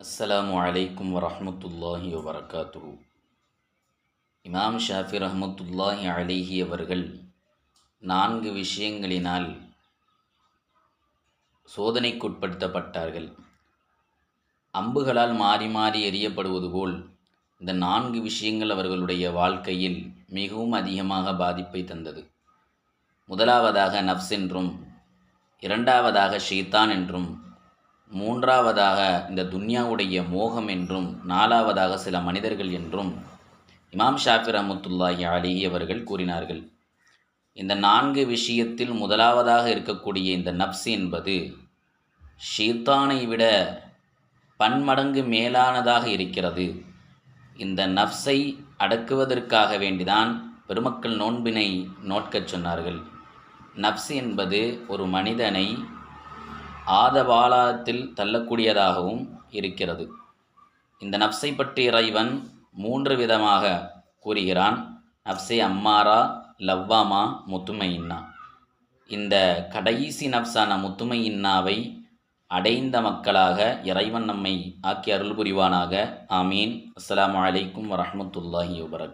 அஸ்ஸலாமு அலைக்கும் வரஹ்மத்துல்லாஹி வபரகாத்துஹு. இமாம் ஷாஃபி ரஹ்மத்துல்லாஹி அலைஹி அவர்கள் 4 விஷயங்களினால் சோதனைக்குட்படுத்தப்பட்டார்கள். அம்புகளால் மாறி மாறி எறியப்படுவது போல் இந்த 4 விஷயங்கள் அவர்களுடைய வாழ்க்கையில் மிகவும் அதிகமாக பாதிப்பை தந்தது. முதலாவதாக நஃப்ஸ் என்றும், இரண்டாவதாக ஷைத்தான் என்றும், மூன்றாவதாக இந்த துன்யாவுடைய மோகம் என்றும், நாலாவதாக சில மனிதர்கள் என்றும் இமாம் ஷாஃபி ரஹ்மத்துல்லாஹி அலைஹி அவர்கள் கூறினார்கள். இந்த 4 விஷயத்தில் முதலாவதாக இருக்கக்கூடிய இந்த நஃப்ஸ் என்பது ஷைத்தானை விட பன்மடங்கு மேலானதாக இருக்கிறது. இந்த நஃப்ஸை அடக்குவதற்காக வேண்டிதான் பெருமக்கள் நோன்பினை நோட்கச் சொன்னார்கள். நஃப்ஸ் என்பது ஒரு மனிதனை ஆதபாலத்தில் தள்ளக்கூடியதாகவும் இருக்கிறது. இந்த நஃப்ஸை பற்றி இறைவன் 3 விதமாக கூறுகிறான். நஃப்ஸே அம்மாரா, லவ்வாமா, முத்துமையின்னா. இந்த கடைசி நஃப்ஸான முத்துமையின்னாவை அடைந்த மக்களாக இறைவன் நம்மை ஆக்கி அருள் புரிவானாக. ஆமீன். அஸ்ஸலாமு அலைக்கும் வரஹ்மத்துல்லாஹி வபரகாத்துஹு.